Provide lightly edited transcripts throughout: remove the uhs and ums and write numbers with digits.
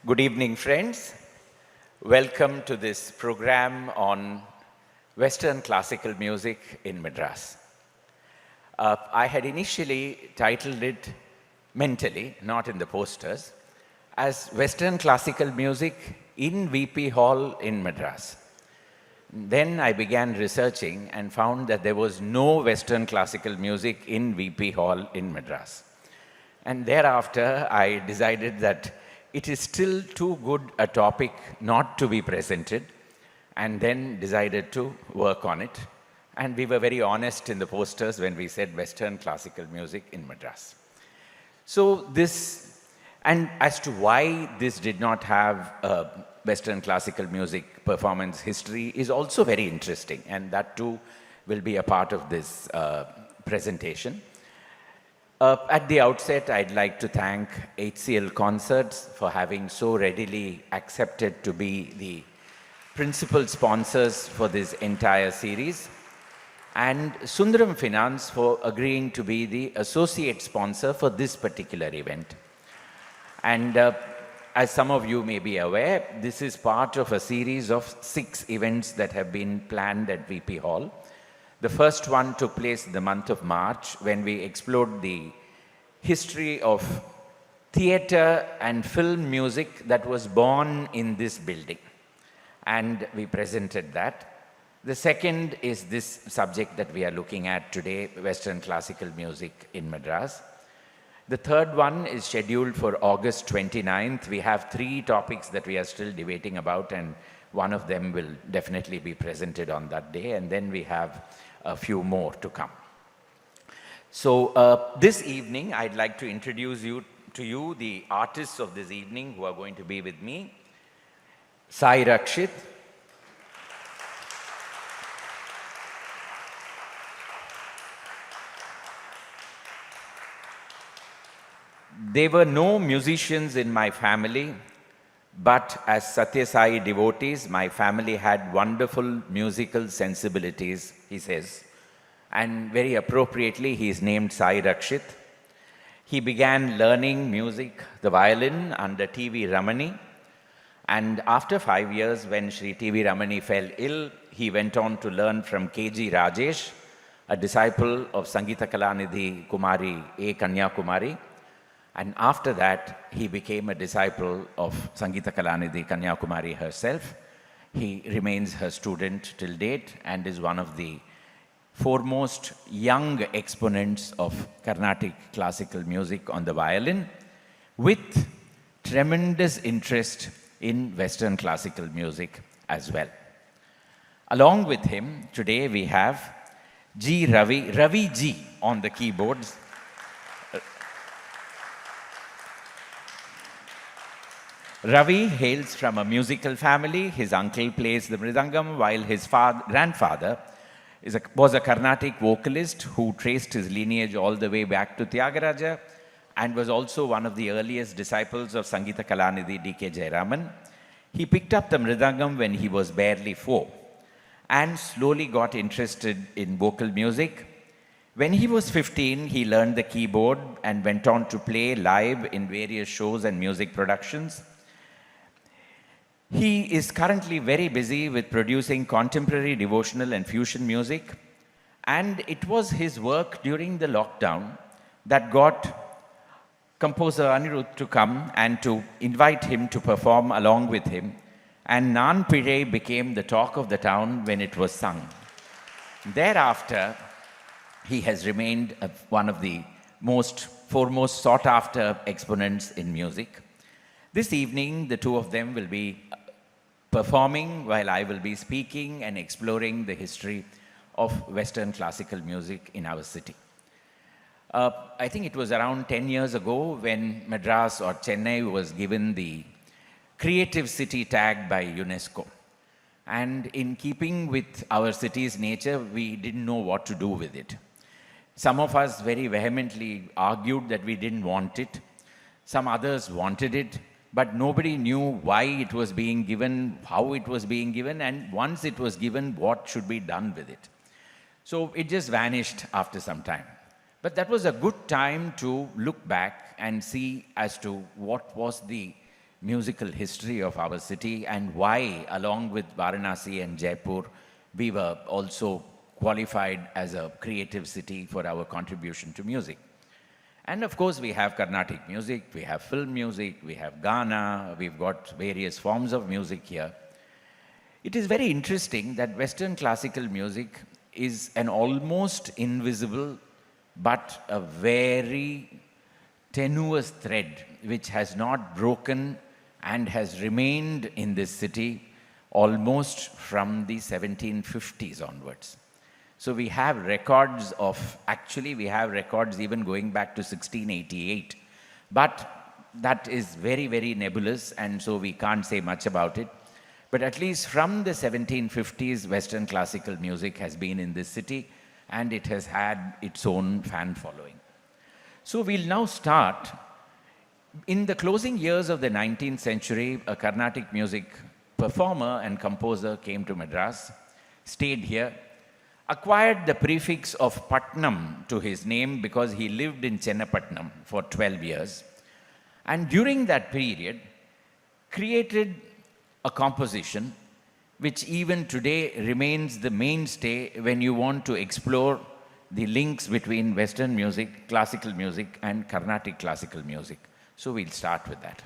Good evening, friends. Welcome to this program on Western classical music in Madras. I had initially titled it mentally, not in the posters, as Western classical music in VP Hall in Madras. Then I began researching and found that there was no Western classical music in VP Hall in Madras. And thereafter, I decided that it is still too good a topic not to be presented, and then decided to work on it. And we were very honest in the posters when we said Western classical music in Madras. So this, and as to why this did not have a Western classical music performance history is also very interesting, and that too will be a part of this presentation. At the outset, I'd like to thank HCL Concerts for having so readily accepted to be the principal sponsors for this entire series, and Sundaram Finance for agreeing to be the associate sponsor for this particular event. And as some of you may be aware, this is part of a series of 6 events that have been planned at VP Hall. The first one took place in the month of March when we explored the history of theatre and film music that was born in this building. And we presented that. The second is this subject that we are looking at today, Western classical music in Madras. The third one is scheduled for August 29th. We have 3 topics that we are still debating about, and one of them will definitely be presented on that day. And then we have a few more to come. So this evening, I'd like to introduce to you the artists of this evening who are going to be with me. Sayee Rakshith, there were no musicians in my family, but as Satya Sai devotees, my family had wonderful musical sensibilities, he says. And very appropriately, he is named Sayee Rakshith. He began learning music, the violin, under T.V. Ramani. And after 5 years, when Sri T.V. Ramani fell ill, he went on to learn from K.G. Rajesh, a disciple of Sangeeta Kalanidhi Kumari A. Kanyakumari. And after that, he became a disciple of Sangeeta Kalanidhi Kanyakumari herself. He remains her student till date and is one of the foremost young exponents of Carnatic classical music on the violin, with tremendous interest in Western classical music as well. Along with him, today we have Ravi G on the keyboards. Ravi hails from a musical family. His uncle plays the mridangam, while his grandfather was a Carnatic vocalist who traced his lineage all the way back to Tyagaraja and was also one of the earliest disciples of Sangeeta Kalanidhi D.K. Jayaraman. He picked up the mridangam when he was barely 4 and slowly got interested in vocal music. When he was 15, he learned the keyboard and went on to play live in various shows and music productions. He is currently very busy with producing contemporary devotional and fusion music, and it was his work during the lockdown that got composer Anirudh to come and to invite him to perform along with him, and Nan Pizhai became the talk of the town when it was sung. Thereafter, he has remained one of the foremost sought-after exponents in music. This evening, the two of them will be performing while I will be speaking and exploring the history of Western classical music in our city. I think it was around 10 years ago when Madras or Chennai was given the Creative City tag by UNESCO. And in keeping with our city's nature, we didn't know what to do with it. Some of us very vehemently argued that we didn't want it. Some others wanted it. But nobody knew why it was being given, how it was being given, and once it was given, what should be done with it. So it just vanished after some time. But that was a good time to look back and see as to what was the musical history of our city and why, along with Varanasi and Jaipur, we were also qualified as a creative city for our contribution to music. And of course, we have Carnatic music, we have film music, we have Ghana, we've got various forms of music here. It is very interesting that Western classical music is an almost invisible but a very tenuous thread which has not broken and has remained in this city almost from the 1750s onwards. So we have records of, actually we have records even going back to 1688, but that is very, very nebulous, and so we can't say much about it. But at least from the 1750s, Western classical music has been in this city, and it has had its own fan following. So we'll now start. In the closing years of the 19th century, a Carnatic music performer and composer came to Madras, stayed here, acquired the prefix of Patnam to his name because he lived in Chennai for 12 years, and during that period created a composition which even today remains the mainstay when you want to explore the links between Western music, classical music, and Carnatic classical music. So we'll start with that.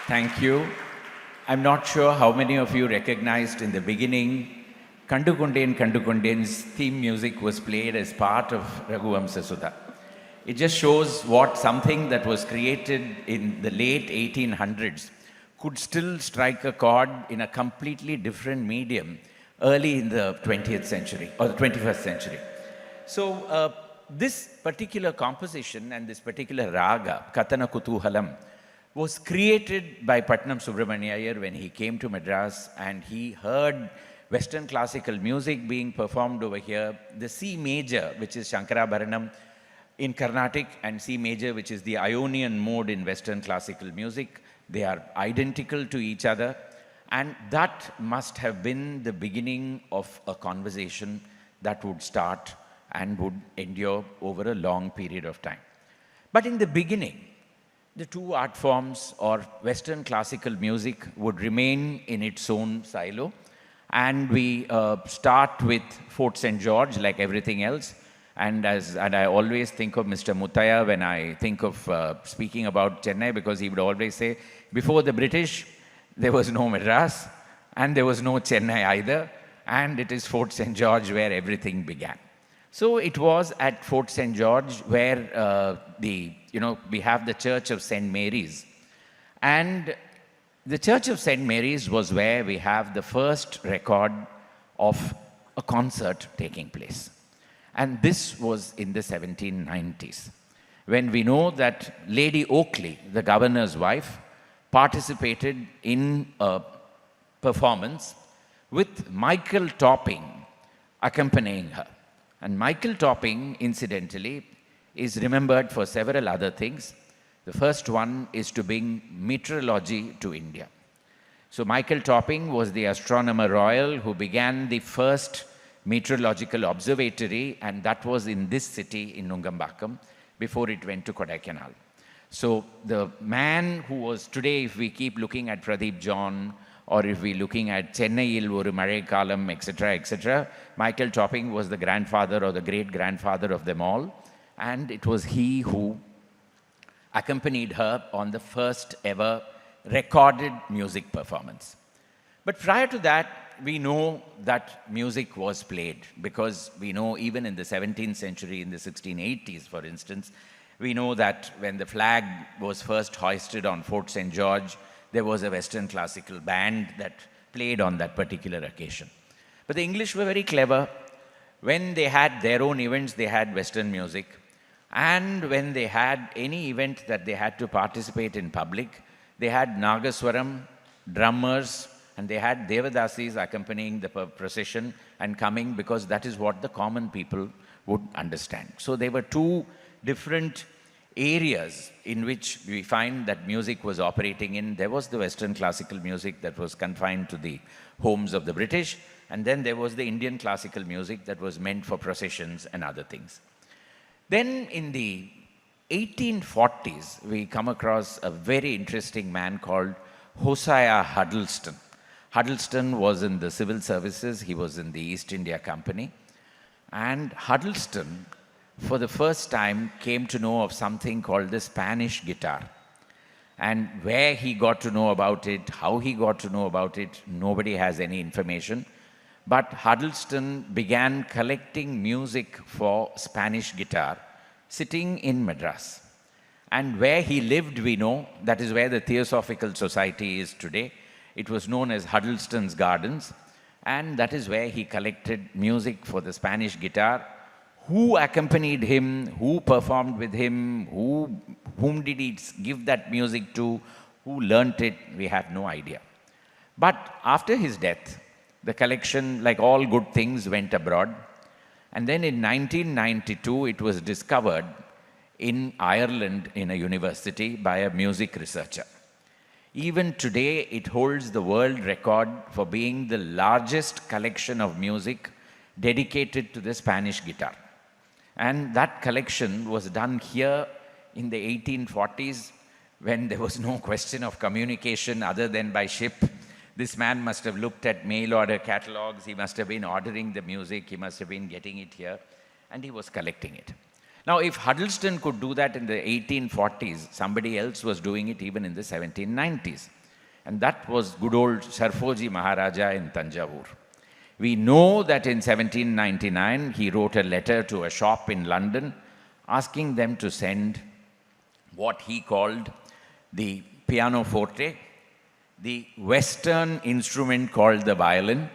Thank you. I'm not sure how many of you recognized in the beginning, Kandukunden's theme music was played as part of Raghuvamsa Sudha. It just shows what something that was created in the late 1800s could still strike a chord in a completely different medium early in the 20th century or the 21st century. So this particular composition and this particular raga, Katana Kutuhalam, was created by Patnam Subramanya Iyer when he came to Madras and he heard Western classical music being performed over here. The C major, which is Shankarabharanam in Carnatic, and C major, which is the Ionian mode in Western classical music, they are identical to each other. And that must have been the beginning of a conversation that would start and would endure over a long period of time. But in the beginning, the two art forms or Western classical music would remain in its own silo. And we start with Fort St. George like everything else. And I always think of Mr. Muttaya when I think of speaking about Chennai, because he would always say, before the British, there was no Madras and there was no Chennai either. And it is Fort St. George where everything began. So it was at Fort St. George where we have the Church of St. Mary's. And the Church of St. Mary's was where we have the first record of a concert taking place. And this was in the 1790s, when we know that Lady Oakley, the governor's wife, participated in a performance with Michael Topping accompanying her. And Michael Topping, incidentally, is remembered for several other things. The first one is to bring meteorology to India. So Michael Topping was the astronomer royal who began the first meteorological observatory, and that was in this city in Nungambakam before it went to Kodaikanal. So the man who was today, if we keep looking at Pradeep John, or if we're looking at Chennai Oru Malai Kalam, etc., Michael Topping was the grandfather or the great-grandfather of them all. And it was he who accompanied her on the first ever recorded music performance. But prior to that, we know that music was played, because we know even in the 17th century, in the 1680s, for instance, we know that when the flag was first hoisted on Fort St. George, there was a Western classical band that played on that particular occasion. But the English were very clever. When they had their own events, they had Western music. And when they had any event that they had to participate in public, they had Nagaswaram, drummers, and they had Devadasis accompanying the procession and coming, because that is what the common people would understand. So there were two different areas in which we find that music was operating in. There was the Western classical music that was confined to the homes of the British, and then there was the Indian classical music that was meant for processions and other things. Then in the 1840s, we come across a very interesting man called Hosea Huddleston. Huddleston was in the civil services. He was in the East India Company. And Huddleston, for the first time, came to know of something called the Spanish guitar. And where he got to know about it, how he got to know about it, nobody has any information. But Huddleston began collecting music for Spanish guitar, sitting in Madras. And where he lived, we know, that is where the Theosophical Society is today. It was known as Huddleston's Gardens. And that is where he collected music for the Spanish guitar. Who accompanied him, who performed with him, whom did he give that music to, who learnt it, we have no idea. But after his death, the collection, like all good things, went abroad. And then in 1992, it was discovered in Ireland in a university by a music researcher. Even today, it holds the world record for being the largest collection of music dedicated to the Spanish guitar. And that collection was done here in the 1840s, when there was no question of communication other than by ship. This man must have looked at mail order catalogs, he must have been ordering the music, he must have been getting it here, and he was collecting it. Now, if Huddleston could do that in the 1840s, somebody else was doing it even in the 1790s. and that was good old Sarfoji Maharaja in Tanjavur. We know that in 1799 he wrote a letter to a shop in London asking them to send what he called the pianoforte, the Western instrument called the violin,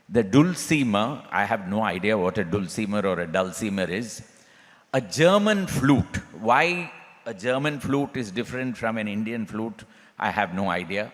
the dulcimer. I have no idea what a dulcimer or a dulcimer is, a German flute. Why a German flute is different from an Indian flute, I have no idea.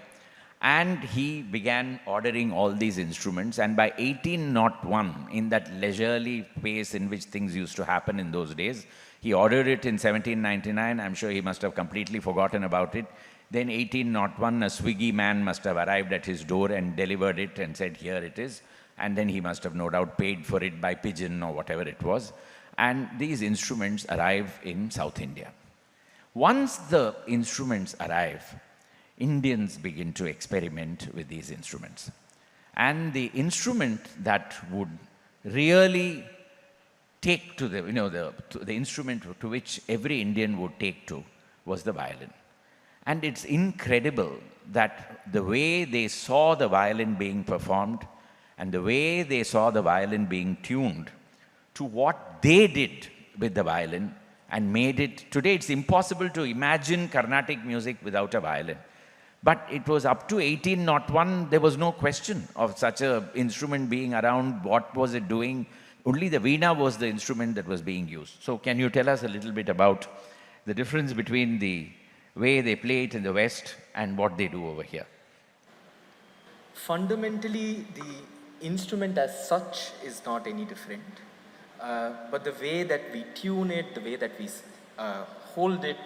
And he began ordering all these instruments, and by 1801, in that leisurely pace in which things used to happen in those days, he ordered it in 1799. I'm sure he must have completely forgotten about it. Then 1801, a Swiggy man must have arrived at his door and delivered it and said, here it is. And then he must have no doubt paid for it by pigeon or whatever it was. And these instruments arrive in South India. Once the instruments arrive, Indians begin to experiment with these instruments. And the instrument that would really take to the instrument to which every Indian would take to was the violin. And it's incredible that the way they saw the violin being performed and the way they saw the violin being tuned to what they did with the violin and made it. Today it's impossible to imagine Carnatic music without a violin. But it was up to 1801, there was no question of such an instrument being around. What was it doing? Only the veena was the instrument that was being used. So can you tell us a little bit about the difference between the way they play it in the West and what they do over here? Fundamentally, the instrument as such is not any different. But the way that we tune it, the way that we hold it,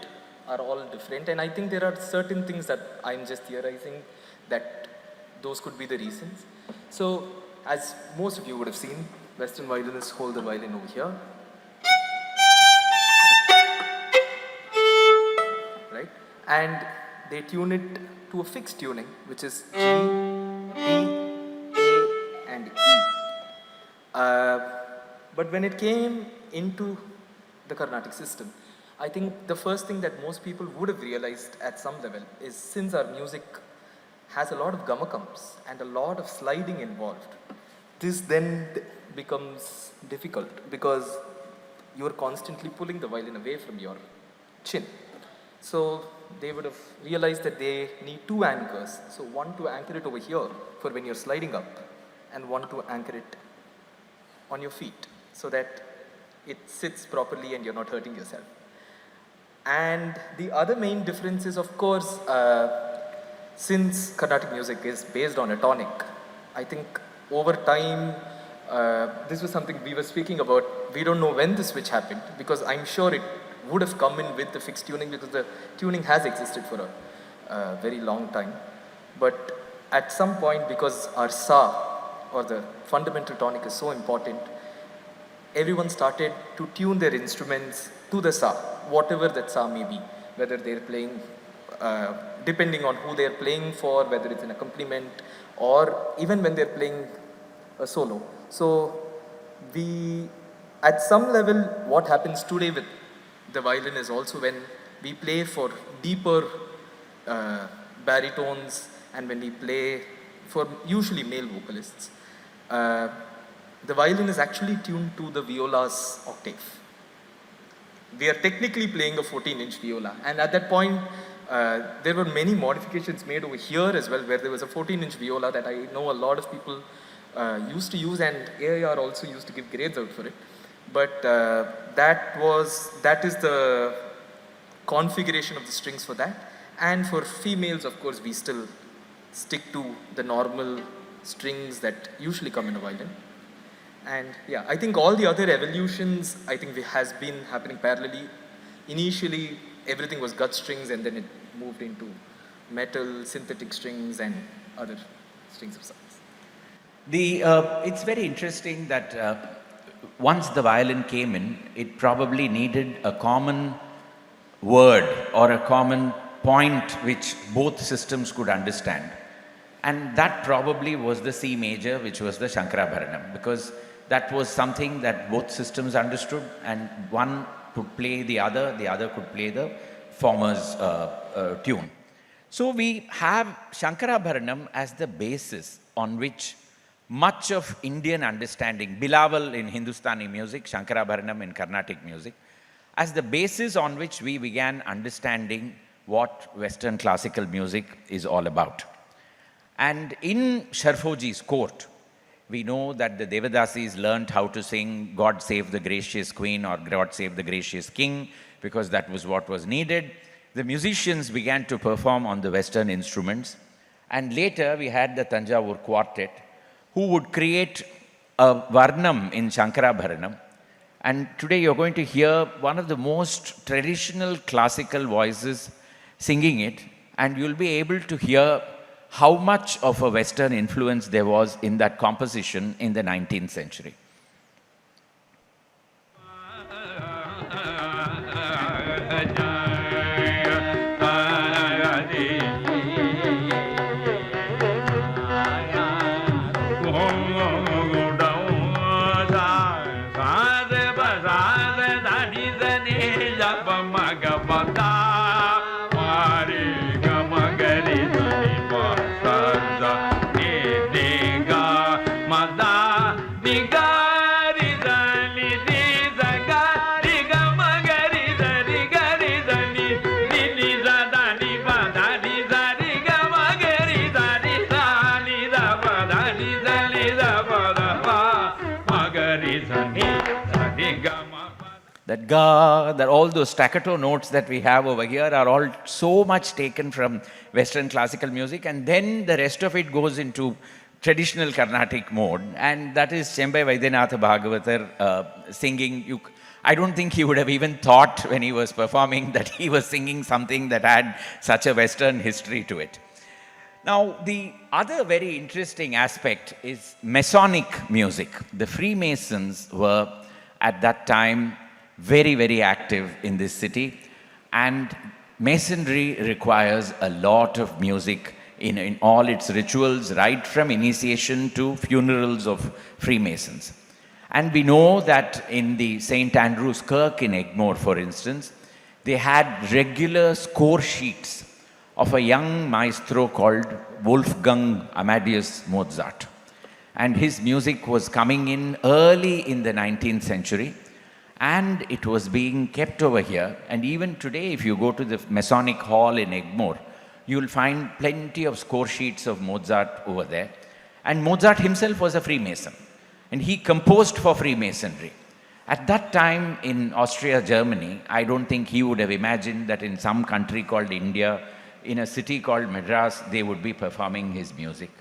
are all different. And I think there are certain things that I'm just theorizing that those could be the reasons. So, as most of you would have seen, Western violinists hold the violin over here. Right? And they tune it to a fixed tuning, which is G, D, A, and E. But when it came into the Carnatic system, I think the first thing that most people would have realized at some level is, since our music has a lot of gamakams and a lot of sliding involved, this then becomes difficult because you're constantly pulling the violin away from your chin. So they would have realized that they need two anchors. So one to anchor it over here for when you're sliding up, and one to anchor it on your feet so that it sits properly and you're not hurting yourself. And the other main difference is, of course, since Carnatic music is based on a tonic, I think over time, this was something we were speaking about. We don't know when the switch happened, because I'm sure it would have come in with the fixed tuning, because the tuning has existed for a very long time. But at some point, because our sa, or the fundamental tonic, is so important, everyone started to tune their instruments to the sa, whatever that sa may be, whether they're playing, depending on who they're playing for, whether it's an accompaniment, or even when they're playing a solo. So at some level, what happens today with the violin is also when we play for deeper baritones, and when we play for usually male vocalists, the violin is actually tuned to the viola's octave. We are technically playing a 14-inch viola, and at that point, there were many modifications made over here as well, where there was a 14-inch viola that I know a lot of people used to use, and AIR also used to give grades out for it. But that is the configuration of the strings for that. And for females, of course, we still stick to the normal strings that usually come in a violin. And yeah, I think all the other evolutions, I think has been happening parallelly. Initially, everything was gut strings, and then it moved into metal, synthetic strings, and other strings of size. It's very interesting that once the violin came in, it probably needed a common word or a common point which both systems could understand. And that probably was the C major, which was the Shankarabharanam, because that was something that both systems understood, and one could play the other could play the former's tune. So we have Shankarabharanam as the basis on which much of Indian understanding, Bilawal in Hindustani music, Shankarabharanam in Carnatic music, as the basis on which we began understanding what Western classical music is all about. And in Sharfoji's court, we know that the Devadasis learned how to sing God Save the Gracious Queen or God Save the Gracious King because that was what was needed. The musicians began to perform on the Western instruments. And later we had the Tanjavur Quartet who would create a Varnam in Shankarabharanam. And today you're going to hear one of the most traditional classical voices singing it, and you'll be able to hear how much of a Western influence there was in that composition in the 19th century. That ga, that all those staccato notes that we have over here are all so much taken from Western classical music, and then the rest of it goes into traditional Carnatic mode, and that is Chembai Vaidyanatha Bhagavatar singing. I don't think he would have even thought when he was performing that he was singing something that had such a Western history to it. Now, the other very interesting aspect is Masonic music. The Freemasons were at that time very, very active in this city, and Masonry requires a lot of music in all its rituals, right from initiation to funerals of Freemasons. And we know that in the St. Andrew's Kirk in Egmore, for instance, they had regular score sheets of a young maestro called Wolfgang Amadeus Mozart. And his music was coming in early in the 19th century, and it was being kept over here. And even today, if you go to the Masonic Hall in Egmore, you'll find plenty of score sheets of Mozart over there. And Mozart himself was a Freemason, and he composed for Freemasonry. At that time in Austria, Germany, I don't think he would have imagined that in some country called India, in a city called Madras, they would be performing his music.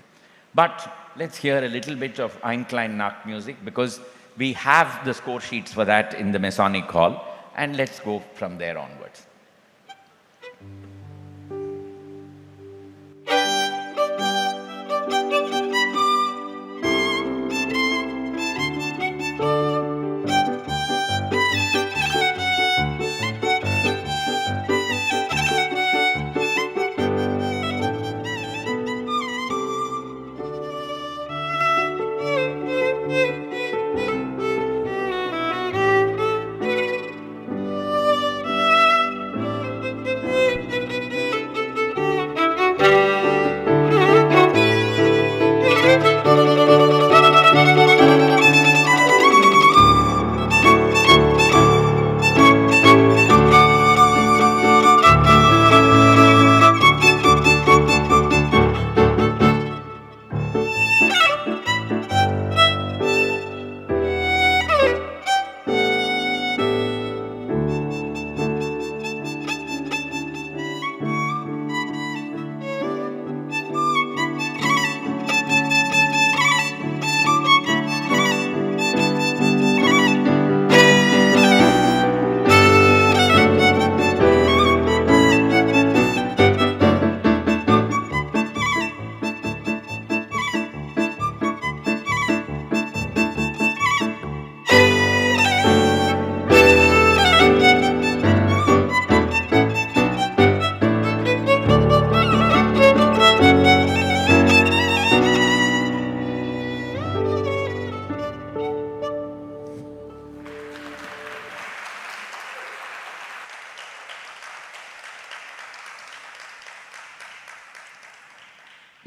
But let's hear a little bit of Ein Klein Nacht music, because we have the score sheets for that in the Masonic Hall, and let's go from there onwards.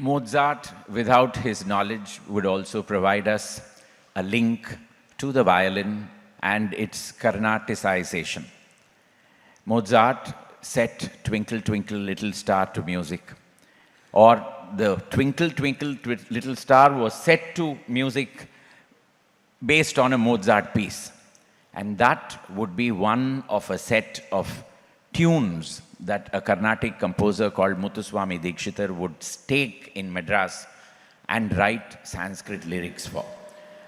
Mozart, without his knowledge, would also provide us a link to the violin and its Carnaticization. Mozart set Twinkle Twinkle Little Star to music, or the Twinkle Twinkle Little Star was set to music based on a Mozart piece. And that would be one of a set of tunes that a Carnatic composer called Muthuswami Dikshitar would take in Madras and write Sanskrit lyrics for.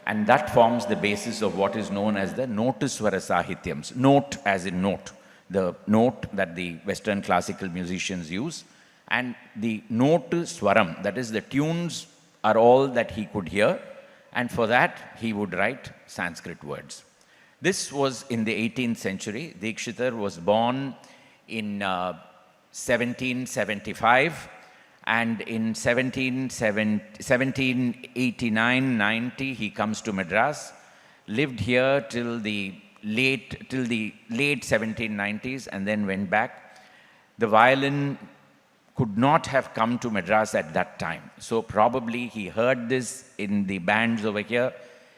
And that forms the basis of what is known as the Notuswara Sahityams. Note as in note, the note that the Western classical musicians use. And the note swaram, that is the tunes are all that he could hear. And for that, he would write Sanskrit words. This was in the 18th century. Dikshitar was born in 1775, and in 1789-90 he comes to Madras, lived here till the late 1790s, and then went back. The violin could not have come to Madras at that time, so probably he heard this in the bands over here.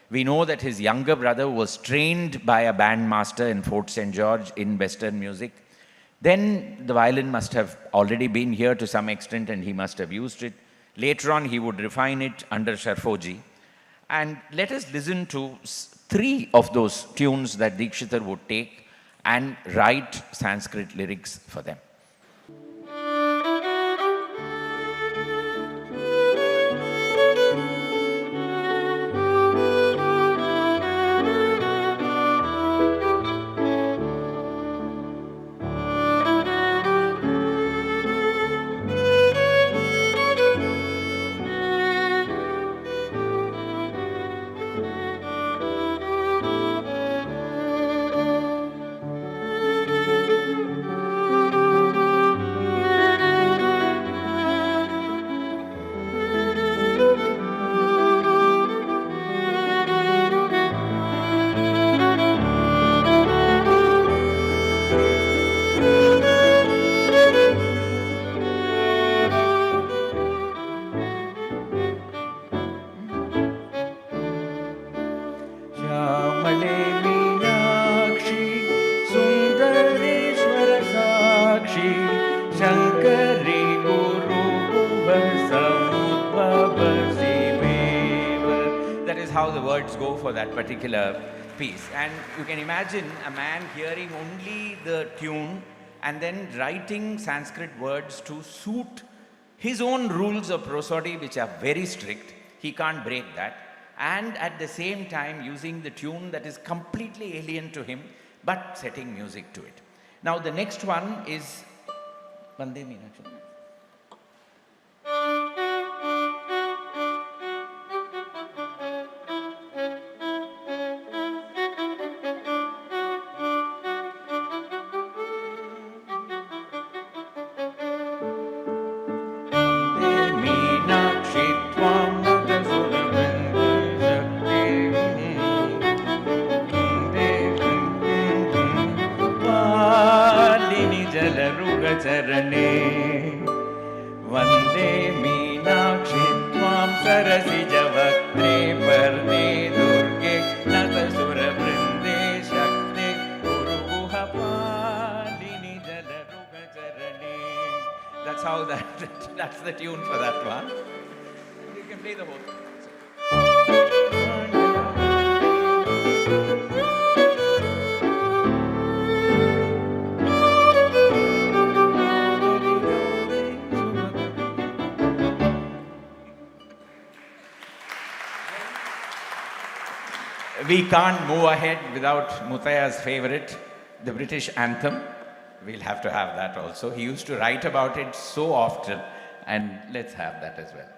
We know that his younger brother was trained by a bandmaster in Fort St. George in Western music. Then the violin must have already been here to some extent and he must have used it. Later on, he would refine it under Sharfoji. And let us listen to three of those tunes that Dikshitar would take and write Sanskrit lyrics for them. That is how the words go for that particular piece. And you can imagine a man hearing only the tune and then writing Sanskrit words to suit his own rules of prosody, which are very strict. He can't break that. And at the same time using the tune that is completely alien to him, but setting music to it. Now the next one is Vande Meenakshi. चरणे वन्दे मीनाक्षि त्वां सरसिजवक्त्रे वरदे दुर्गे नतसुरवृन्दे शक्ते गुरुगुहपालिनि जलरुगचरणे. That's how that's the tune for that one. You can play the whole thing. We can't move ahead without Muthiah's favorite, the British anthem. We'll have to have that also. He used to write about it so often, and let's have that as well.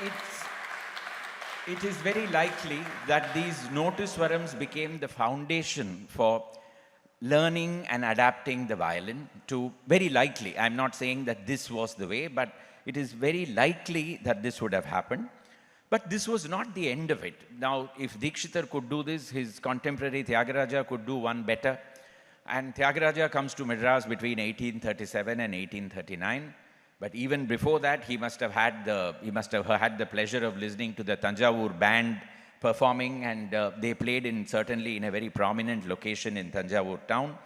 it's, it is very likely that these notuswarams became the foundation for learning and adapting the violin to, very likely, I'm not saying that this was the way, but it is very likely that this would have happened. But this was not the end of it. Now, if Dikshitar could do this, his contemporary Tyagaraja could do one better. And Tyagaraja comes to Madras between 1837 and 1839. But even before that, he must have had the pleasure of listening to the Tanjavur band performing, and they played certainly in a very prominent location in Tanjavur town.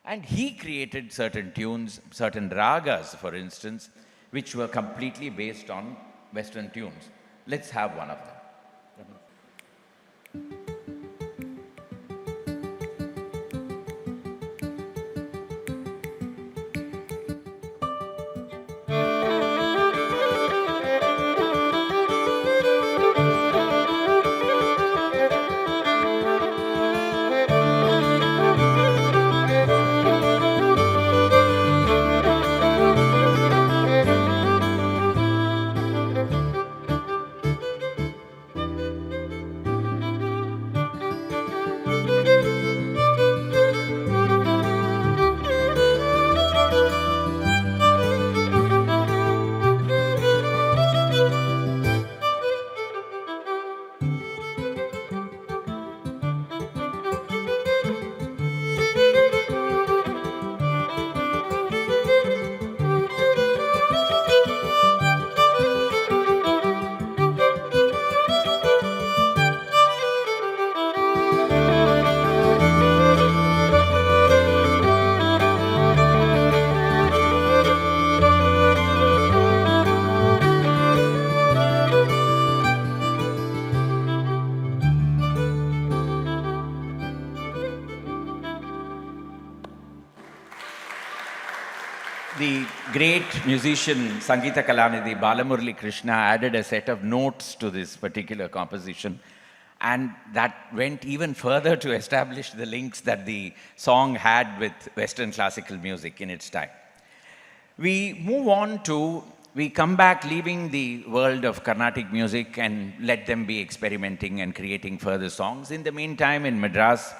And he created certain tunes, certain ragas, for instance, which were completely based on Western tunes. Let's have one of them. The great musician Sangeeta Kalanidhi Balamurali Krishna added a set of notes to this particular composition, and that went even further to establish the links that the song had with Western classical music in its time. We come back leaving the world of Carnatic music and let them be experimenting and creating further songs. In the meantime, in Madras,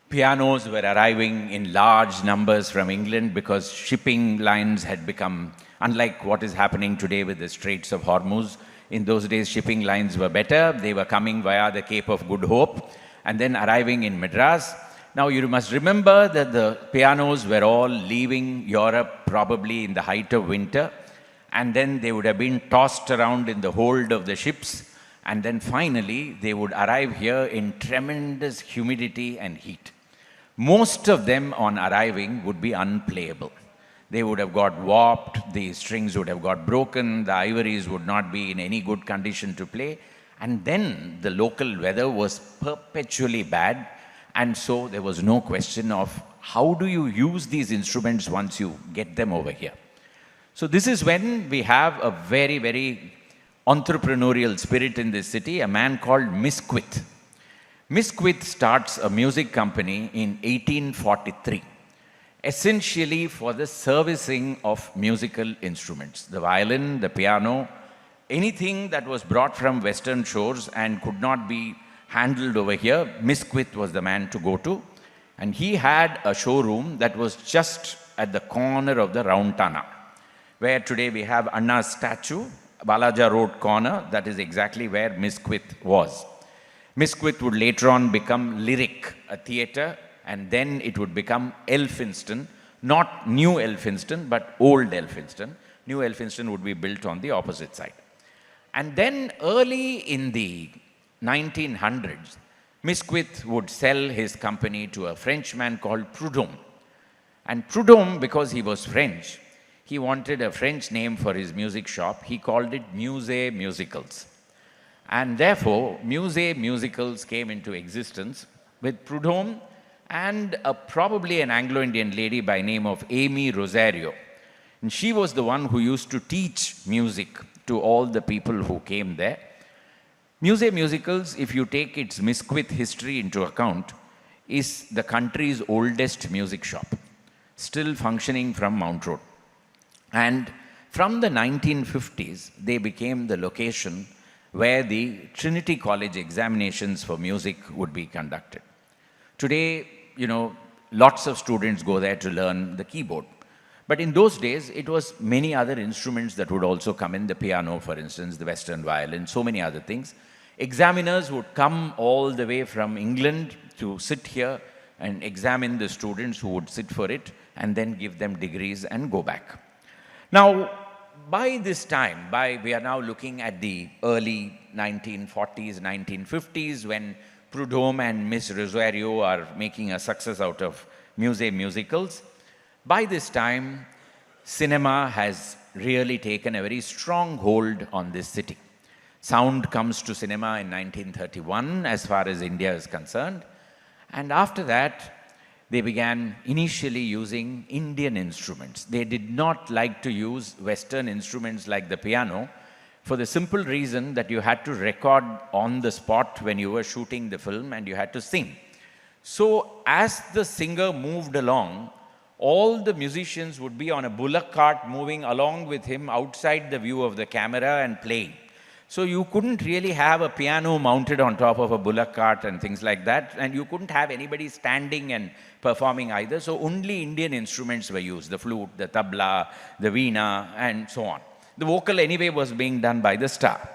pianos were arriving in large numbers from England because shipping lines had become, unlike what is happening today with the Straits of Hormuz. In those days, shipping lines were better. They were coming via the Cape of Good Hope and then arriving in Madras. Now, you must remember that the pianos were all leaving Europe probably in the height of winter, and then they would have been tossed around in the hold of the ships, and then finally they would arrive here in tremendous humidity and heat. Most of them on arriving would be unplayable. They would have got warped, the strings would have got broken, the ivories would not be in any good condition to play, and then the local weather was perpetually bad, and so there was no question of how do you use these instruments once you get them over here. So this is when we have a very, very entrepreneurial spirit in this city, a man called Misquith. Misquith starts a music company in 1843, essentially for the servicing of musical instruments, the violin, the piano, anything that was brought from Western shores and could not be handled over here, Misquith was the man to go to. And he had a showroom that was just at the corner of the Round Tana, where today we have Anna's statue, Balaja Road corner. That is exactly where Misquith was. Misquith would later on become Lyric, a theatre, and then it would become Elphinstone, not New Elphinstone, but Old Elphinstone. New Elphinstone would be built on the opposite side. And then early in the 1900s, Misquith would sell his company to a Frenchman called Prudhomme. And Prudhomme, because he was French, he wanted a French name for his music shop. He called it Musée Musicals. And therefore, Musée Musicals came into existence with Prudhomme and probably an Anglo-Indian lady by name of Amy Rosario. And she was the one who used to teach music to all the people who came there. Musée Musicals, if you take its Misquith history into account, is the country's oldest music shop, still functioning from Mount Road. And from the 1950s, they became the location where the Trinity College examinations for music would be conducted. Today, lots of students go there to learn the keyboard. But in those days, it was many other instruments that would also come in, the piano, for instance, the Western violin, so many other things. Examiners would come all the way from England to sit here and examine the students who would sit for it and then give them degrees and go back. Now, by this time, we are now looking at the early 1940s, 1950s, when Prudhomme and Miss Rosario are making a success out of musicals. By this time, cinema has really taken a very strong hold on this city. Sound comes to cinema in 1931 as far as India is concerned. And after that, they began initially using Indian instruments. They did not like to use Western instruments like the piano for the simple reason that you had to record on the spot when you were shooting the film and you had to sing. So as the singer moved along, all the musicians would be on a bullock cart moving along with him outside the view of the camera and playing. So you couldn't really have a piano mounted on top of a bullock cart and things like that, and you couldn't have anybody standing and performing either, so only Indian instruments were used, the flute, the tabla, the veena, and so on. The vocal anyway was being done by the star.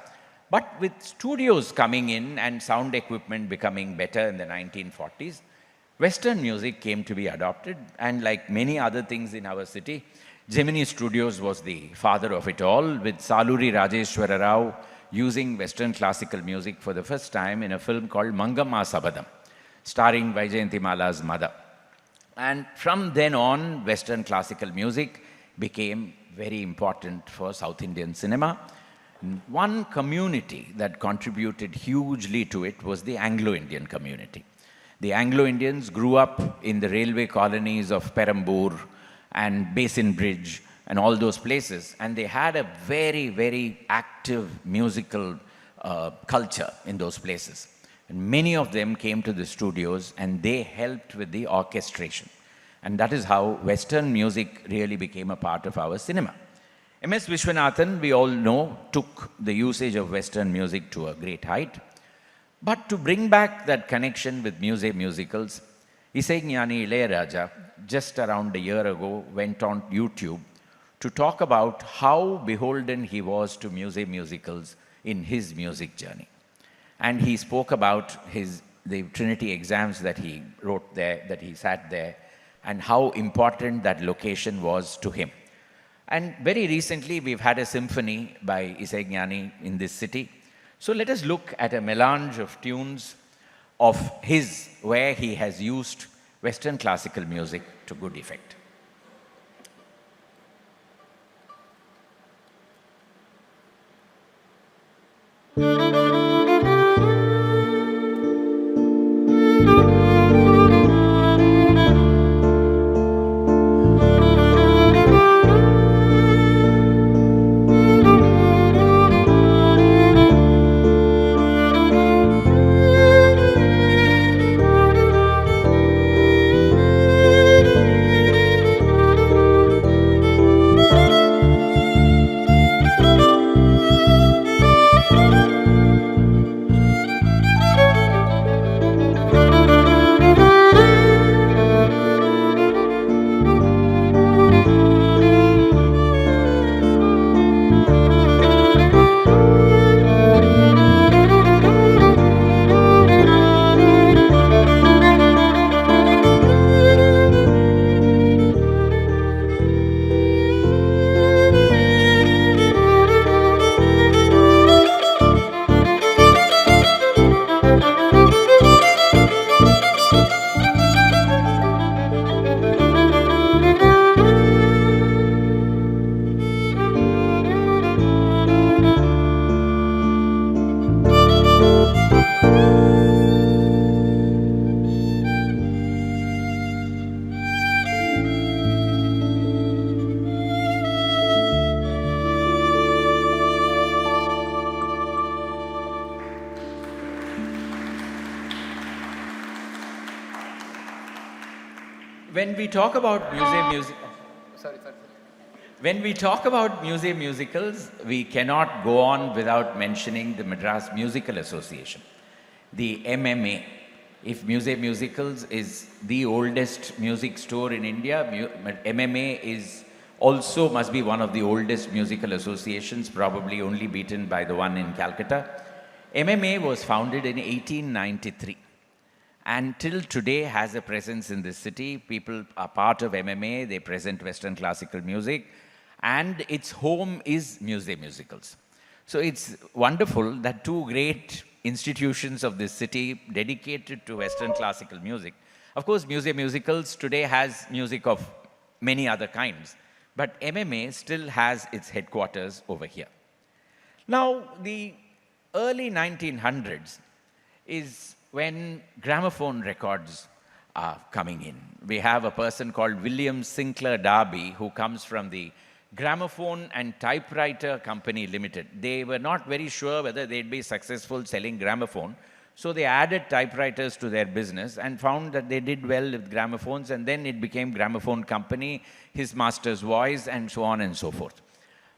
But with studios coming in and sound equipment becoming better in the 1940s, Western music came to be adopted, and like many other things in our city, Gemini Studios was the father of it all, with Saluri Rajeshwara Rao using Western classical music for the first time in a film called Mangamma Sabadam, starring Vaijayanthimala's mother. And from then on, Western classical music became very important for South Indian cinema. One community that contributed hugely to it was the Anglo-Indian community. The Anglo-Indians grew up in the railway colonies of Perambur and Basin Bridge and all those places, and they had a very, very active musical culture in those places. And many of them came to the studios and they helped with the orchestration. And that is how Western music really became a part of our cinema. M.S. Vishwanathan, we all know, took the usage of Western music to a great height. But to bring back that connection with musicals, Isaignani Ilayaraja, just around a year ago, went on YouTube to talk about how beholden he was to musicals in his music journey. And he spoke about the Trinity exams that he wrote there, that he sat there, and how important that location was to him. And very recently, we've had a symphony by Isaignani in this city. So let us look at a melange of tunes of his, where he has used Western classical music to good effect. When we talk about music, Sorry. When we talk about Musée Musicals, we cannot go on without mentioning the Madras Musical Association, the MMA. If Musée Musicals is the oldest music store in India, MMA is also must be one of the oldest musical associations, probably only beaten by the one in Calcutta. MMA was founded in 1893 and till today has a presence in this city. People are part of MMA, they present Western classical music, and its home is Musée Musicals. So it's wonderful that two great institutions of this city dedicated to Western classical music. Of course, Musée Musicals today has music of many other kinds, but MMA still has its headquarters over here. Now, the early 1900s is when gramophone records are coming in. We have a person called William Sinclair Darby who comes from the Gramophone and Typewriter Company Limited. They were not very sure whether they'd be successful selling gramophone, so they added typewriters to their business and found that they did well with gramophones, and then it became Gramophone Company, His Master's Voice, and so on and so forth.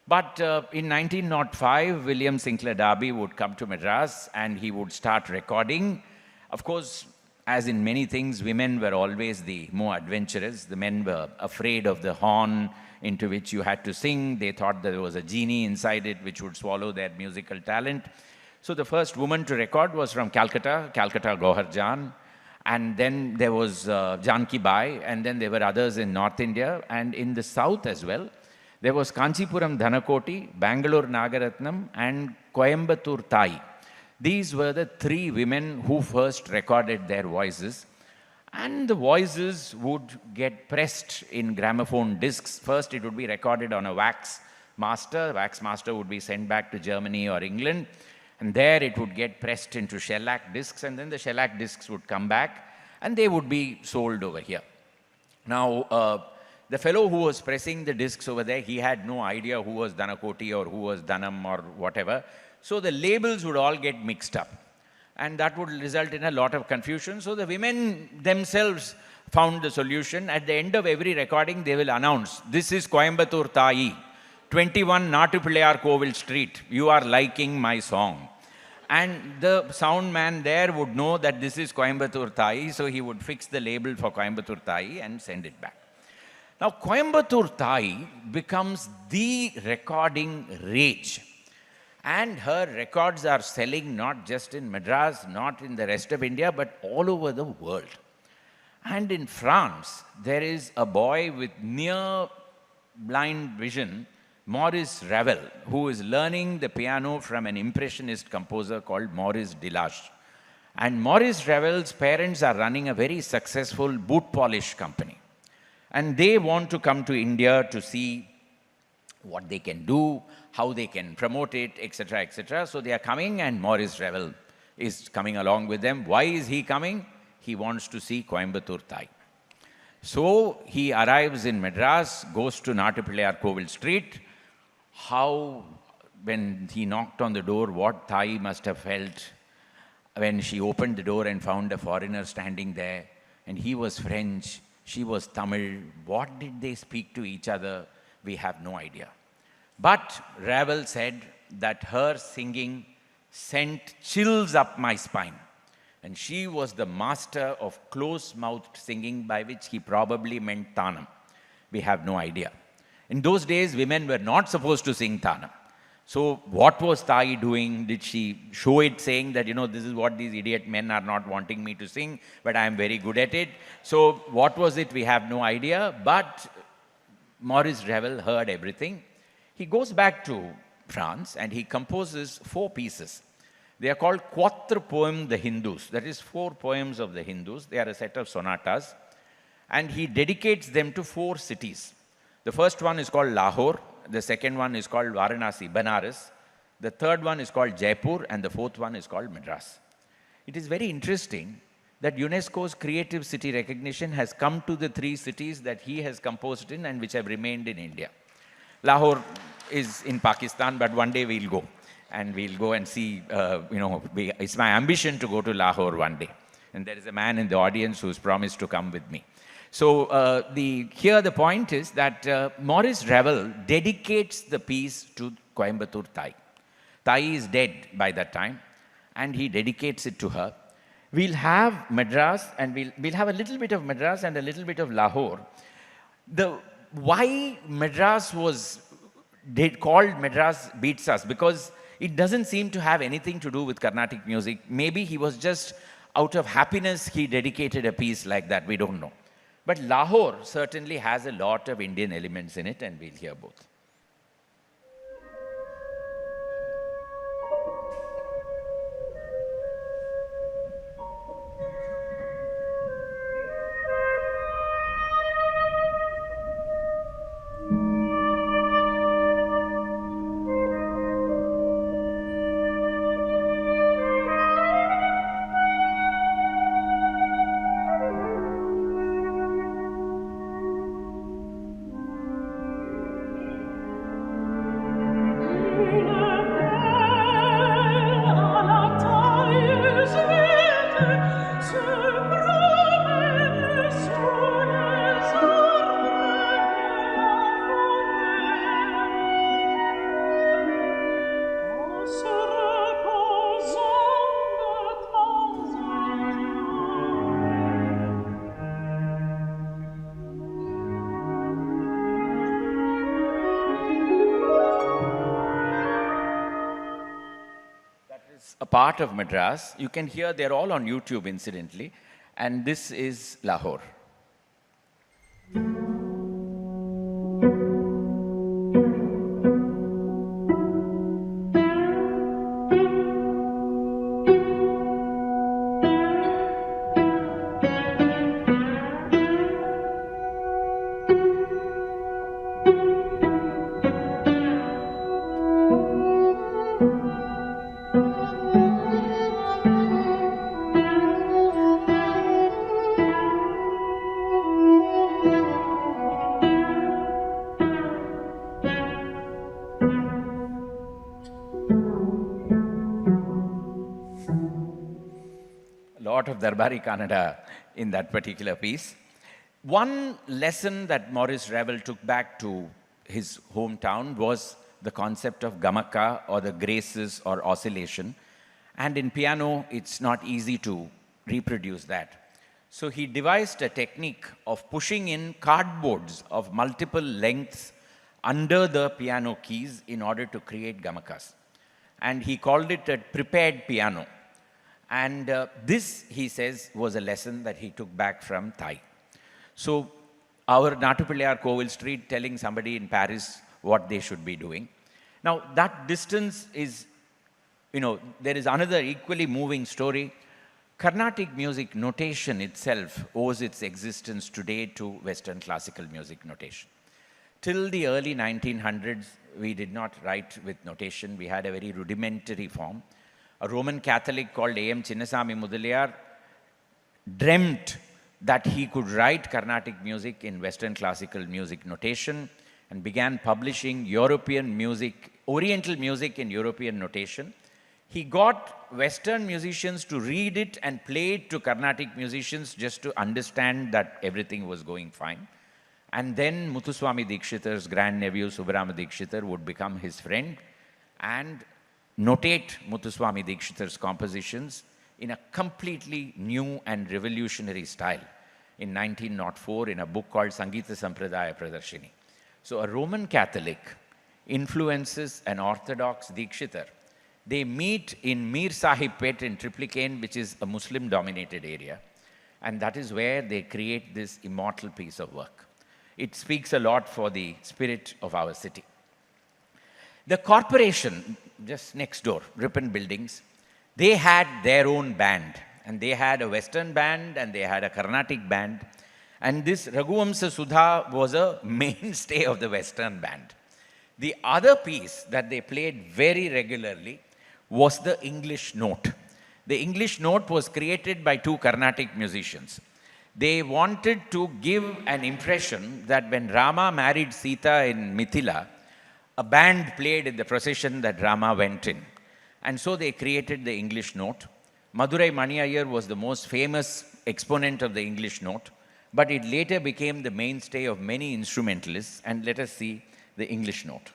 But in 1905, William Sinclair Darby would come to Madras and he would start recording. Of course, as in many things, women were always the more adventurous. The men were afraid of the horn into which you had to sing. They thought there was a genie inside it which would swallow their musical talent. So the first woman to record was from Calcutta Gohar Jan. And then there was Janki Bai, and then there were others in North India and in the South as well. There was Kanchipuram Dhanakoti, Bangalore Nagaratnam, and Coimbatore Tai. These were the three women who first recorded their voices. And the voices would get pressed in gramophone discs. First, it would be recorded on a wax master. Wax master would be sent back to Germany or England. And there it would get pressed into shellac discs. And then the shellac discs would come back and they would be sold over here. Now, the fellow who was pressing the discs over there, he had no idea who was Dhanakoti or who was Dhanam or whatever. So the labels would all get mixed up. And that would result in a lot of confusion. So the women themselves found the solution. At the end of every recording, they will announce, "This is Coimbatore Tai, 21 Natupillayar Kovil Street. You are liking my song." And the sound man there would know that this is Coimbatore Tai, so he would fix the label for Coimbatore Tai and send it back. Now, Coimbatore Tai becomes the recording rage. And her records are selling not just in Madras, not in the rest of India, but all over the world. And in France, there is a boy with near blind vision, Maurice Ravel, who is learning the piano from an impressionist composer called Maurice Delage. And Maurice Ravel's parents are running a very successful boot polish company. And they want to come to India to see what they can do, how they can promote it, etc., etc. So they are coming, and Maurice Ravel is coming along with them. Why is he coming? He wants to see Coimbatore Tai. So he arrives in Madras, goes to Natupillayar Kovil Street. How, when he knocked on the door, what Tai must have felt when she opened the door and found a foreigner standing there, and he was French, she was Tamil. What did they speak to each other? We have no idea. But Ravel said that her singing sent chills up my spine. And she was the master of close-mouthed singing, by which he probably meant Tanam. We have no idea. In those days, women were not supposed to sing Tanam. So what was Tai doing? Did she show it saying that, this is what these idiot men are not wanting me to sing, but I am very good at it? So what was it? We have no idea. But Maurice Ravel heard everything. He goes back to France and he composes 4 pieces. They are called Quatre Poems de Hindus. That is 4 poems of the Hindus. They are a set of sonatas. And he dedicates them to 4 cities. The first one is called Lahore. The second one is called Varanasi, Banaras. The third one is called Jaipur. And the fourth one is called Madras. It is very interesting that UNESCO's creative city recognition has come to the 3 cities that he has composed in and which have remained in India. Lahore is in Pakistan, but one day we'll go. And we'll go and see, it's my ambition to go to Lahore one day. And there is a man in the audience who's promised to come with me. So here the point is that Maurice Ravel dedicates the piece to Coimbatore Thai. Thai is dead by that time, and he dedicates it to her. We'll have Madras, and we'll have a little bit of Madras and a little bit of Lahore. Why Madras was called Madras Beats Us, because it doesn't seem to have anything to do with Carnatic music. Maybe he was just out of happiness, he dedicated a piece like that, we don't know. But Lahore certainly has a lot of Indian elements in it, and we'll hear both. A part of Madras. You can hear, they're all on YouTube incidentally, and this is Lahore. Lot of Darbari Kannada in that particular piece. One lesson that Maurice Ravel took back to his hometown was the concept of gamaka, or the graces or oscillation. And in piano, it's not easy to reproduce that. So he devised a technique of pushing in cardboards of multiple lengths under the piano keys in order to create gamakas. And he called it a prepared piano. And this, he says, was a lesson that he took back from Thai. So our Natupillayar Kovil Street telling somebody in Paris what they should be doing. Now that distance is, there is another equally moving story. Carnatic music notation itself owes its existence today to Western classical music notation. Till the early 1900s, we did not write with notation. We had a very rudimentary form. A Roman Catholic called A.M. Chinnasamy Mudaliar dreamt that he could write Carnatic music in Western classical music notation and began publishing European music, Oriental music in European notation. He got Western musicians to read it and play it to Carnatic musicians just to understand that everything was going fine. And then Muthuswami Dikshitar's grandnephew Subbarama Dikshitar would become his friend and notate Muthuswami Dikshitar's compositions in a completely new and revolutionary style in 1904 in a book called Sangeeta Sampradaya Pradarshini. So a Roman Catholic influences an Orthodox Dikshitar. They meet in Mir Sahib Pet in Triplicane, which is a Muslim-dominated area. And that is where they create this immortal piece of work. It speaks a lot for the spirit of our city. The corporation, just next door, Ripon Buildings, they had their own band. And they had a Western band and they had a Carnatic band. And this Raghuvamsa Sudha was a mainstay of the Western band. The other piece that they played very regularly was the English note. The English note was created by two Carnatic musicians. They wanted to give an impression that when Rama married Sita in Mithila, a band played in the procession that Rama went in. And so they created the English note. Madurai Mani Iyer was the most famous exponent of the English note. but it later became the mainstay of many instrumentalists. And let us see the English note.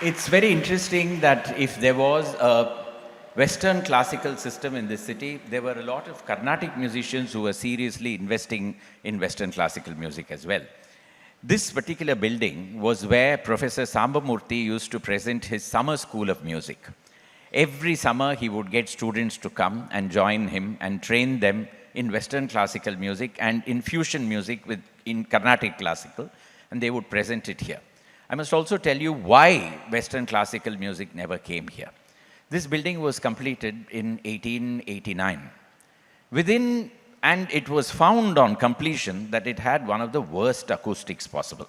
It's very interesting that if there was a Western classical system in this city, there were a lot of Carnatic musicians who were seriously investing in Western classical music as well. This particular building was where Professor Sambamurthy used to present his summer school of music. Every summer, he would get students to come and join him and train them in Western classical music and in fusion music in Carnatic classical, and they would present it here. I must also tell you why Western classical music never came here. This building was completed in 1889. And it was found on completion that it had one of the worst acoustics possible.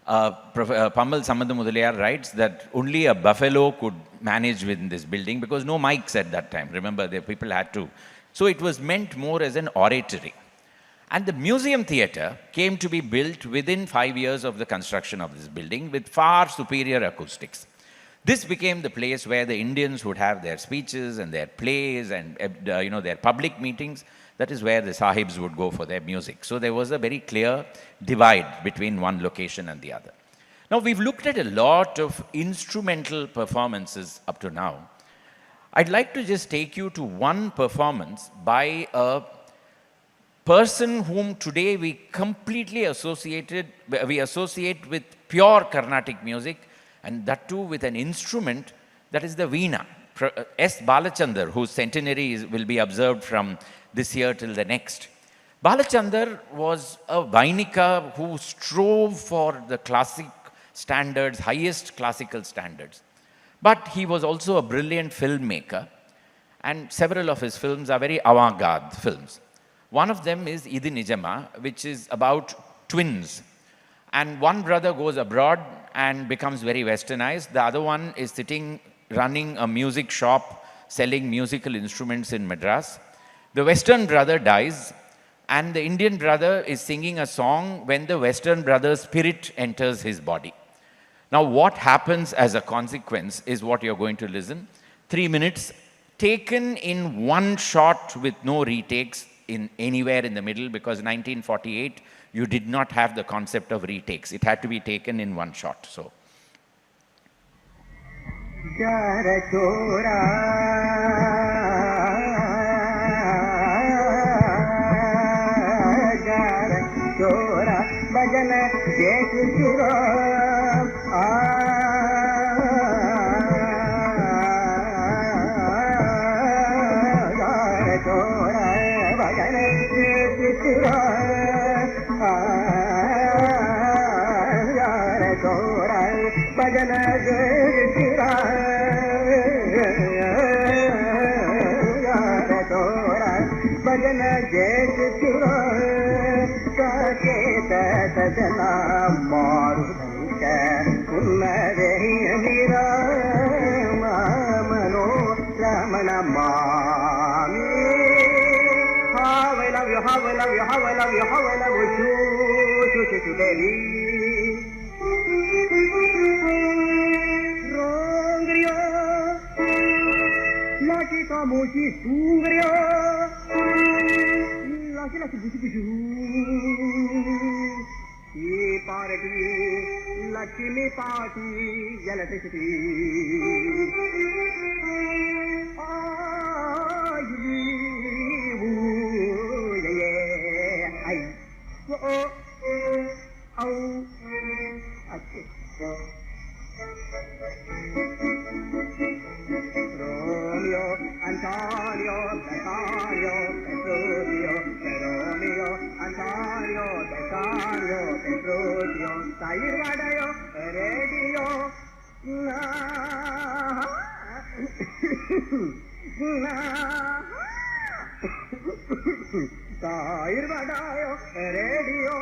Pammal Samadamudaliyar writes that only a buffalo could manage within this building because no mics at that time. Remember, the people had to. So it was meant more as an oratory. And the museum theatre came to be built within 5 years of the construction of this building with far superior acoustics. This became the place where the Indians would have their speeches and their plays and their public meetings. That is where the sahibs would go for their music. So there was a very clear divide between one location and the other. Now, we've looked at a lot of instrumental performances up to now. I'd like to just take you to one performance by a person whom today we completely associate with pure Carnatic music, and that too with an instrument that is the veena. S. Balachandar, whose centenary will be observed from this year till the next. Balachandar was a Vainika who strove for the classic standards, highest classical standards. But he was also a brilliant filmmaker, and several of his films are very avant-garde films. One of them is Idi Nijama, which is about twins. And one brother goes abroad and becomes very westernized. The other one is running a music shop, selling musical instruments in Madras. The Western brother dies, and the Indian brother is singing a song when the Western brother's spirit enters his body. Now, what happens as a consequence is what you're going to listen. 3 minutes, taken in one shot with no retakes anywhere in the middle, because 1948, you did not have the concept of retakes. It had to be taken in one shot. So. Lakshmi Party, electricity. Romeo, Antonio, Betanio, Petrusio, Romeo, Antonio, Betanio, Petrusio, Sayee Rakshith, Radio, Sayee Rakshith, Radio,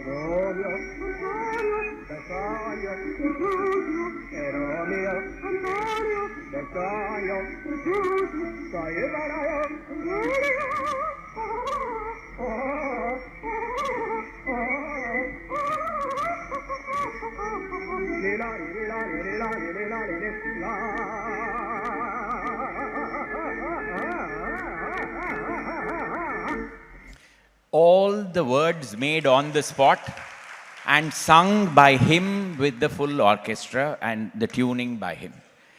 Romeo, Besario, Romeo, Besario, Sayee All the words made on the spot and sung by him with the full orchestra and the tuning by him.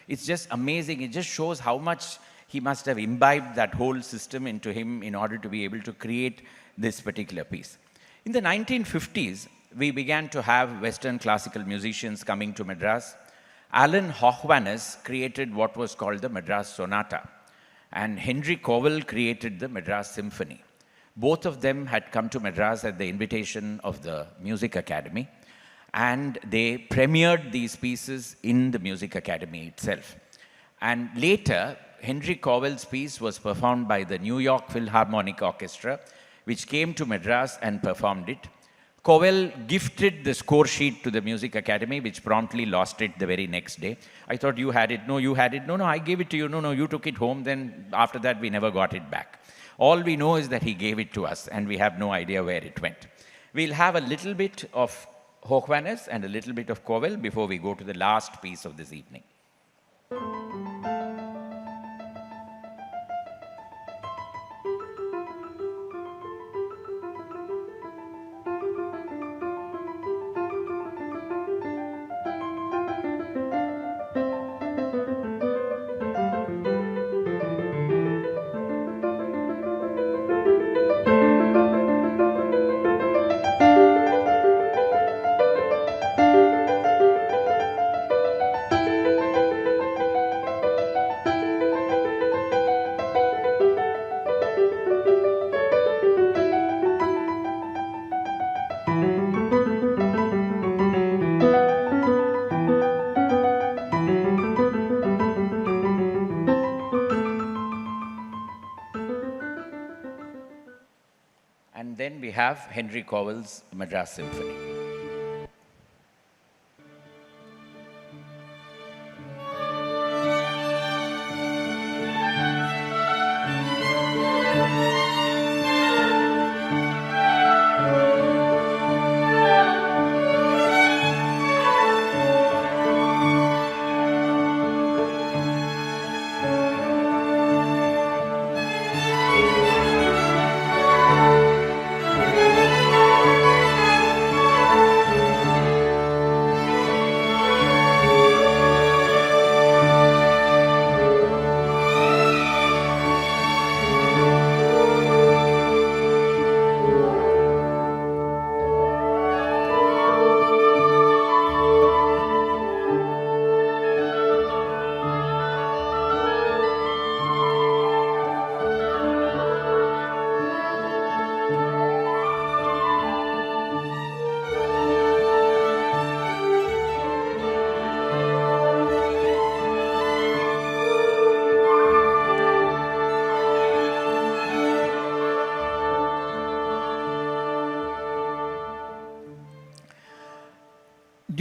It's just amazing. It just shows how much he must have imbibed that whole system into him in order to be able to create this particular piece. In the 1950s, we began to have Western classical musicians coming to Madras. Alan Hochwanes created what was called the Madras Sonata, and Henry Cowell created the Madras Symphony. Both of them had come to Madras at the invitation of the Music Academy, and they premiered these pieces in the Music Academy itself. And later, Henry Cowell's piece was performed by the New York Philharmonic Orchestra, which came to Madras and performed it. Cowell gifted the score sheet to the Music Academy, which promptly lost it the very next day. I thought you had it. No, you had it. No, I gave it to you. No, you took it home. Then after that, we never got it back. All we know is that he gave it to us, and we have no idea where it went. We'll have a little bit of Hochwanes and a little bit of Cowell before we go to the last piece of this evening. And then we have Henry Cowell's Madras Symphony.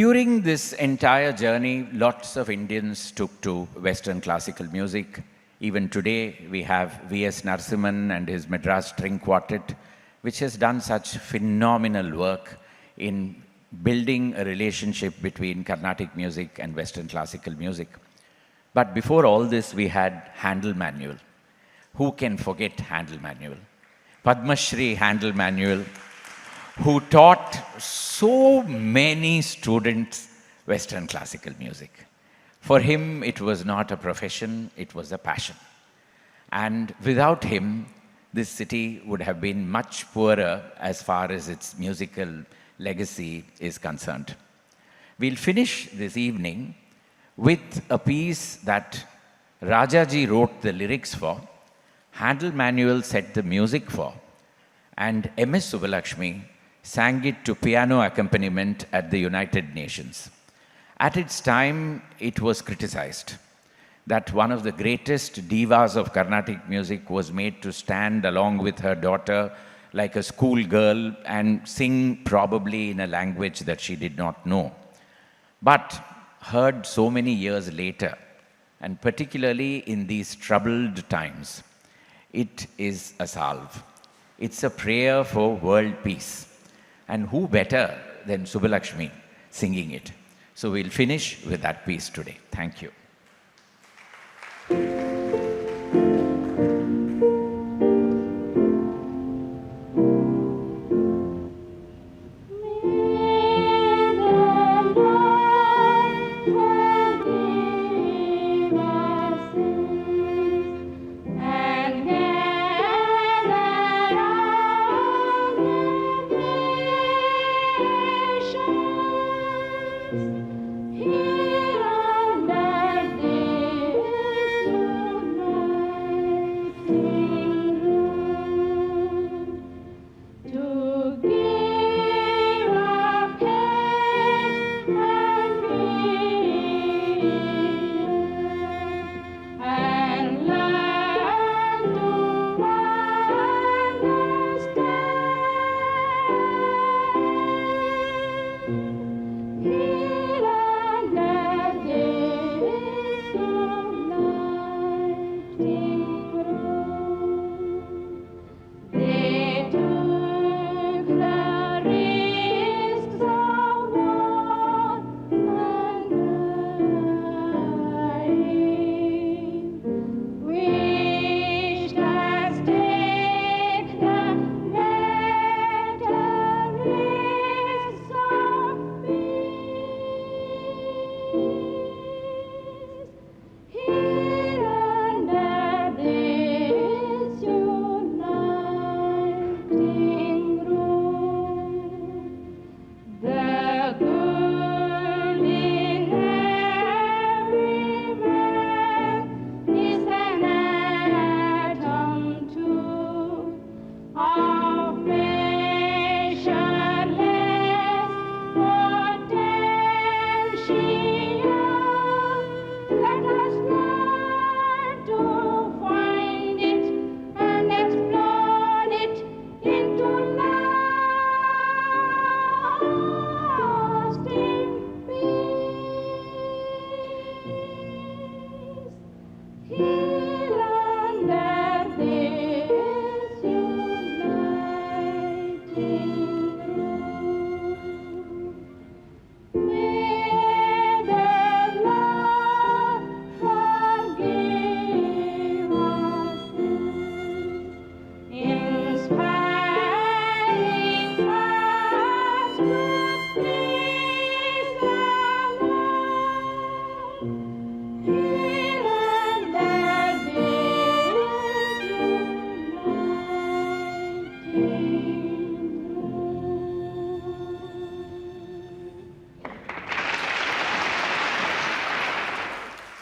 During this entire journey, lots of Indians took to Western classical music. Even today, we have V.S. Narasimhan and his Madras String Quartet, which has done such phenomenal work in building a relationship between Carnatic music and Western classical music. But before all this, we had Handel Manuel. Who can forget Handel Manuel? Padma Shri Handel Manuel, who taught so many students Western classical music. For him, it was not a profession, it was a passion. And without him, this city would have been much poorer as far as its musical legacy is concerned. We'll finish this evening with a piece that Rajaji wrote the lyrics for, Handel Manuel set the music for, and M.S. Subbulakshmi sang it to piano accompaniment at the United Nations. At its time, it was criticized that one of the greatest divas of Carnatic music was made to stand along with her daughter like a schoolgirl and sing probably in a language that she did not know. But heard so many years later, and particularly in these troubled times, it is a salve. It's a prayer for world peace. And who better than Subbalakshmi singing it? So we'll finish with that piece today. Thank you.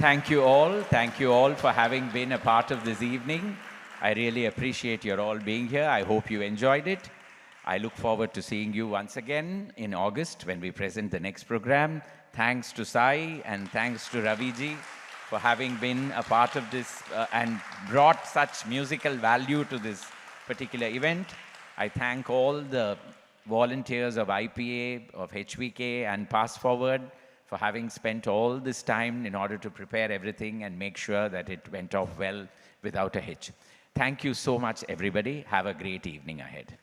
Thank you all. Thank you all for having been a part of this evening. I really appreciate your all being here. I hope you enjoyed it. I look forward to seeing you once again in August when we present the next program. Thanks to Sayee and thanks to Ravi G for having been a part of this and brought such musical value to this particular event. I thank all the volunteers of IPA, of HVK and Pass Forward for having spent all this time in order to prepare everything and make sure that it went off well without a hitch. Thank you so much, everybody. Have a great evening ahead.